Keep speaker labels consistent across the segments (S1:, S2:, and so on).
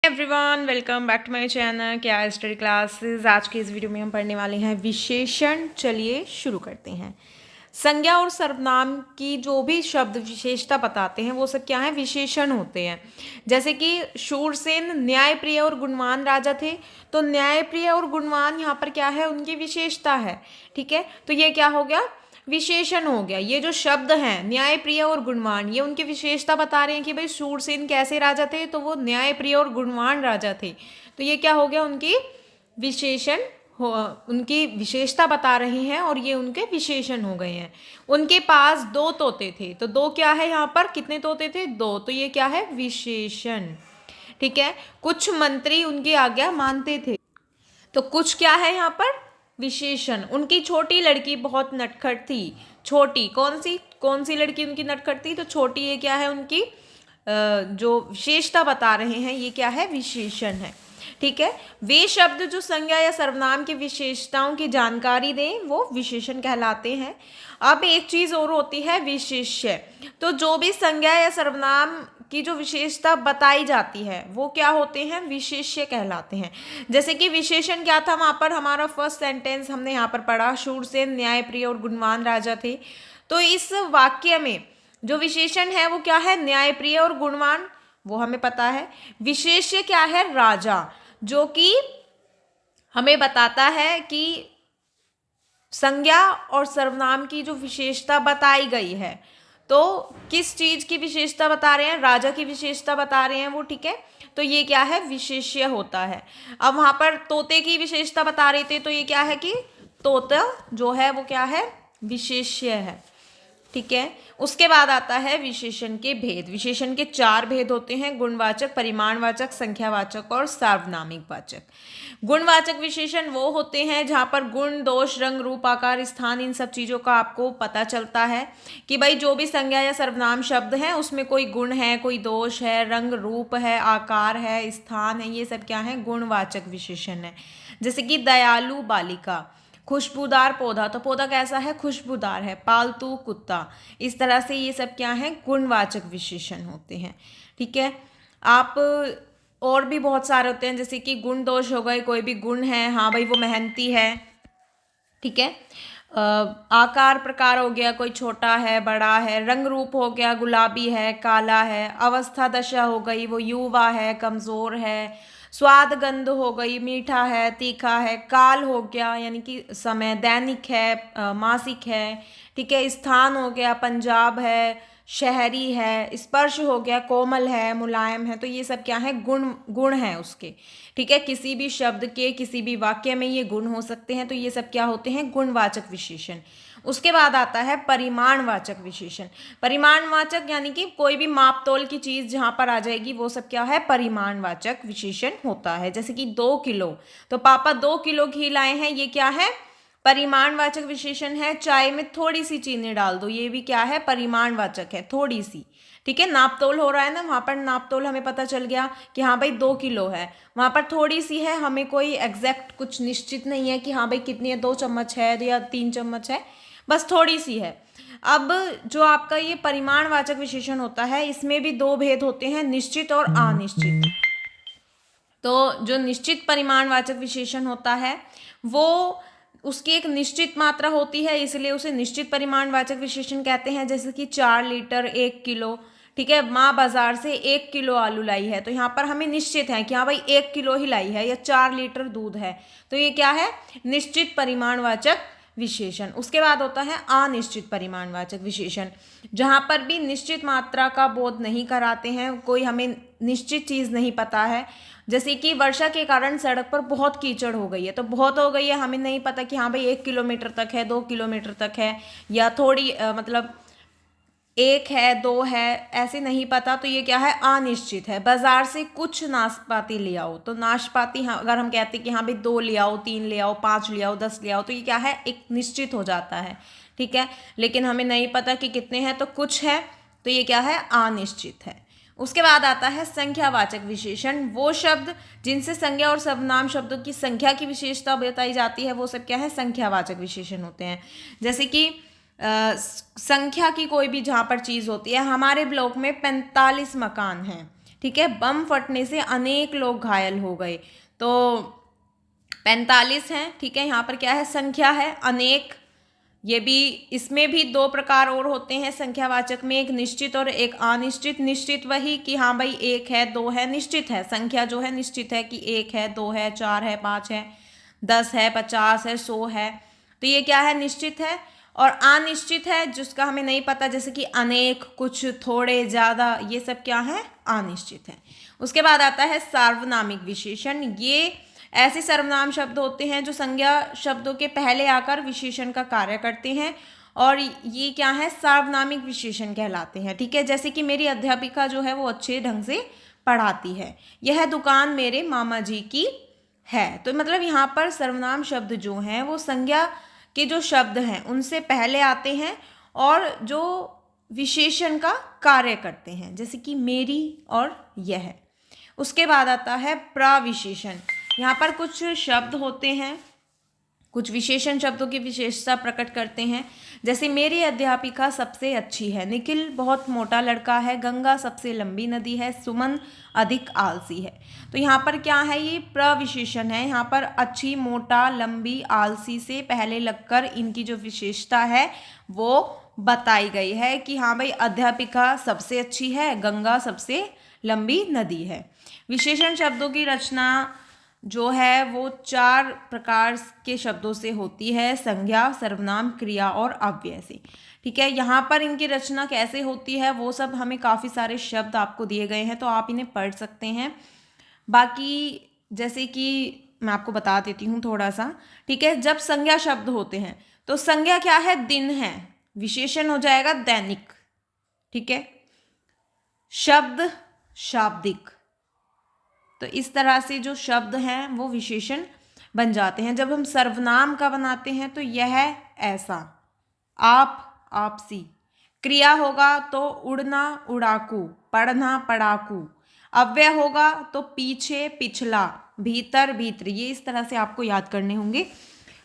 S1: Everyone, welcome back to my channel क्या study classes. आज के इस वीडियो में हम पढ़ने वाले हैं विशेषण। चलिए शुरू करते हैं। संज्ञा और सर्वनाम की जो भी शब्द विशेषता बताते हैं वो सब क्या है, विशेषण होते हैं। जैसे कि शूरसेन न्यायप्रिय और गुणवान राजा थे, तो न्यायप्रिय और गुणवान यहाँ पर क्या है, उनकी विशेषता है। ठीक है, तो ये क्या हो गया, विशेषण हो गया। ये जो शब्द हैं न्यायप्रिय और गुणवान, ये उनकी विशेषता बता रहे हैं कि भाई शूरसेन कैसे राजा थे, तो वो न्यायप्रिय और गुणवान राजा थे। तो ये क्या हो गया, उनकी विशेषण हो, उनकी विशेषता बता रहे हैं और ये उनके विशेषण हो गए हैं। उनके पास 2 तोते थे, तो 2 क्या है यहाँ पर, कितने तोते थे, 2, तो ये क्या है, विशेषण। ठीक है, कुछ मंत्री उनकी आज्ञा मानते थे, तो कुछ क्या है यहाँ पर, विशेषण। उनकी छोटी लड़की बहुत नटखट थी। छोटी कौन सी लड़की उनकी नटखट थी, तो छोटी, ये क्या है, उनकी जो विशेषता बता रहे हैं, ये क्या है, विशेषण है। ठीक है, वे शब्द जो संज्ञा या सर्वनाम की विशेषताओं की जानकारी दें वो विशेषण कहलाते हैं। अब एक चीज और होती है, विशेष्य। तो जो भी संज्ञा या सर्वनाम की जो विशेषता बताई जाती है वो क्या होते हैं, विशेष्य कहलाते हैं। जैसे कि विशेषण क्या था, वहां पर हमारा फर्स्ट सेंटेंस हमने यहाँ पर पढ़ा, शूरसेन न्यायप्रिय और गुणवान राजा थे। तो इस वाक्य में जो विशेषण है वो क्या है, न्यायप्रिय और गुणवान, वो हमें पता है। विशेष्य क्या है, राजा, जो कि हमें बताता है कि संज्ञा और सर्वनाम की जो विशेषता बताई गई है, तो किस चीज की विशेषता बता रहे हैं, राजा की विशेषता बता रहे हैं वो। ठीक है, तो ये क्या है, विशेष्य होता है। अब वहां पर तोते की विशेषता बता रहे थे, तो ये क्या है कि तोता जो है वो क्या है, विशेष्य है। ठीक है, उसके बाद आता है विशेषण के भेद। विशेषण के 4 भेद होते हैं, गुणवाचक, परिमाणवाचक, संख्यावाचक और सार्वनामिक वाचक। गुणवाचक विशेषण वो होते हैं जहां पर गुण, दोष, रंग, रूप, आकार, स्थान, इन सब चीजों का आपको पता चलता है कि भाई जो भी संज्ञा या सर्वनाम शब्द है उसमें कोई गुण है, कोई दोष है, रंग रूप है, आकार है, स्थान है, ये सब क्या है, गुणवाचक विशेषण है। जैसे कि दयालु बालिका, खुशबूदार पौधा, तो पौधा कैसा है, खुशबूदार है, पालतू कुत्ता, इस तरह से ये सब क्या है, गुणवाचक विशेषण होते हैं। ठीक है, आप और भी बहुत सारे होते हैं, जैसे कि गुण दोष हो गए, कोई भी गुण है, हाँ भाई वो मेहनती है। ठीक है, आकार प्रकार हो गया, कोई छोटा है, बड़ा है। रंग रूप हो गया, गुलाबी है, काला है। अवस्था दशा हो गई, वो युवा है, कमजोर है। स्वाद गंध हो गई, मीठा है, तीखा है। काल हो गया यानी कि समय, दैनिक है, मासिक है। ठीक है, स्थान हो गया, पंजाब है, शहरी है। स्पर्श हो गया, कोमल है, मुलायम है। तो ये सब क्या है, गुण है उसके। ठीक है, किसी भी शब्द के किसी भी वाक्य में ये गुण हो सकते हैं, तो ये सब क्या होते हैं, गुणवाचक विशेषण। उसके बाद आता है परिमाणवाचक विशेषण। परिमाणवाचक यानी कि कोई भी माप तोल की चीज जहां पर आ जाएगी वो सब क्या है, परिमाणवाचक विशेषण होता है। जैसे कि 2 किलो, तो पापा 2 किलो घी लाए हैं, ये क्या है, परिमाणवाचक विशेषण है। चाय में थोड़ी सी चीनी डाल दो, ये भी क्या है, परिमाणवाचक है, थोड़ी सी। ठीक है, नापतोल हो रहा है ना, वहां पर नापतोल हमें पता चल गया कि हाँ भाई 2 किलो है, वहां पर थोड़ी सी है, हमें कोई एग्जैक्ट कुछ निश्चित नहीं है कि हाँ भाई कितनी है, 2 चम्मच है या 3 चम्मच है, बस थोड़ी सी है। अब जो आपका ये परिमाणवाचक विशेषण होता है, इसमें भी 2 भेद होते हैं, निश्चित और अनिश्चित। तो जो निश्चित परिमाणवाचक विशेषण होता है वो उसकी एक निश्चित मात्रा होती है, इसलिए उसे निश्चित परिमाणवाचक विशेषण कहते हैं। जैसे कि 4 लीटर, 1 किलो। ठीक है, माँ बाजार से 1 किलो आलू लाई है, तो यहाँ पर हमें निश्चित है कि हाँ भाई 1 किलो ही लाई है, या 4 लीटर दूध है, तो ये क्या है, निश्चित परिमाणवाचक विशेषण। उसके बाद होता है अनिश्चित परिमाणवाचक विशेषण, जहां पर भी निश्चित मात्रा का बोध नहीं कराते हैं, कोई हमें निश्चित चीज नहीं पता है। जैसे कि वर्षा के कारण सड़क पर बहुत कीचड़ हो गई है, तो बहुत हो गई है, हमें नहीं पता कि हाँ भाई 1 किलोमीटर तक है, 2 किलोमीटर तक है, या थोड़ी मतलब 1 है, 2 है, ऐसे नहीं पता, तो ये क्या है, अनिश्चित है। बाजार से कुछ नाशपाती ले आओ, तो नाशपाती अगर हम कहते हैं कि हाँ भाई 2 ले आओ, 3 ले आओ, 5 ले आओ, 10 ले आओ, तो ये क्या है, एक निश्चित हो जाता है। ठीक है, लेकिन हमें नहीं पता कि कितने हैं, तो कुछ है, तो ये क्या है, अनिश्चित है। उसके बाद आता है संख्यावाचक विशेषण। वो शब्द जिनसे संज्ञा और सर्वनाम शब्दों की संख्या की विशेषता बताई जाती है वो सब क्या है, संख्यावाचक विशेषण होते हैं। जैसे कि संख्या की कोई भी जहाँ पर चीज़ होती है, हमारे ब्लॉक में 45 मकान हैं, ठीक है। बम फटने से अनेक लोग घायल हो गए, तो 45 हैं, ठीक है। यहाँ पर क्या है, संख्या है अनेक। ये भी, इसमें भी दो प्रकार और होते हैं संख्यावाचक में, एक निश्चित और एक अनिश्चित। निश्चित वही कि हाँ भाई एक है, दो है। निश्चित है, संख्या जो है निश्चित है कि एक है, दो है, चार है, पाँच है, 10 है, 50 है, 100 है। तो ये क्या है, निश्चित है। और अनिश्चित है जिसका हमें नहीं पता, जैसे कि अनेक, कुछ, थोड़े, ज़्यादा, ये सब क्या है, अनिश्चित है। उसके बाद आता है सार्वनामिक विशेषण। ये ऐसे सर्वनाम शब्द होते हैं जो संज्ञा शब्दों के पहले आकर विशेषण का कार्य करते हैं, और ये क्या है, सार्वनामिक विशेषण कहलाते हैं, ठीक है। जैसे कि मेरी अध्यापिका जो है वो अच्छे ढंग से पढ़ाती है, यह दुकान मेरे मामा जी की है। तो मतलब यहाँ पर सर्वनाम शब्द जो हैं वो संज्ञा के जो शब्द हैं उनसे पहले आते हैं और जो विशेषण का कार्य करते हैं, जैसे कि मेरी और यह। उसके बाद आता है प्रविशेषण। यहाँ पर कुछ शब्द होते हैं, कुछ विशेषण शब्दों की विशेषता प्रकट करते हैं, जैसे मेरी अध्यापिका सबसे अच्छी है, निखिल बहुत मोटा लड़का है, गंगा सबसे लंबी नदी है, सुमन अधिक आलसी है। तो यहाँ पर क्या है, ये प्रविशेषण है। यहाँ पर अच्छी, मोटा, लंबी, आलसी से पहले लगकर इनकी जो विशेषता है वो बताई गई है कि हाँ भाई अध्यापिका सबसे अच्छी है, गंगा सबसे लंबी नदी है। विशेषण शब्दों की रचना जो है वो 4 प्रकार के शब्दों से होती है, संज्ञा, सर्वनाम, क्रिया और अव्यय से, ठीक है। यहाँ पर इनकी रचना कैसे होती है वो सब हमें काफ़ी सारे शब्द आपको दिए गए हैं, तो आप इन्हें पढ़ सकते हैं। बाकी जैसे कि मैं आपको बता देती हूँ थोड़ा सा, ठीक है। जब संज्ञा शब्द होते हैं तो संज्ञा क्या है, दिन है, विशेषण हो जाएगा दैनिक, ठीक है। शब्द शाब्दिक, तो इस तरह से जो शब्द हैं वो विशेषण बन जाते हैं। जब हम सर्वनाम का बनाते हैं तो यह ऐसा, आप, आपसी। क्रिया होगा तो उड़ना, उड़ाकू, पढ़ना, पढ़ाकू। अव्यय होगा तो पीछे, पिछला, भीतर, भीतर। ये इस तरह से आपको याद करने होंगे।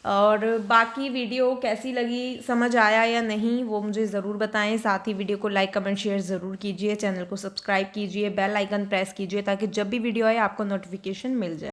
S1: और बाकी वीडियो कैसी लगी, समझ आया या नहीं, वो मुझे ज़रूर बताएं। साथ ही वीडियो को लाइक, कमेंट, शेयर ज़रूर कीजिए। चैनल को सब्सक्राइब कीजिए, बेल आइकन प्रेस कीजिए ताकि जब भी वीडियो आए आपको नोटिफिकेशन मिल जाए।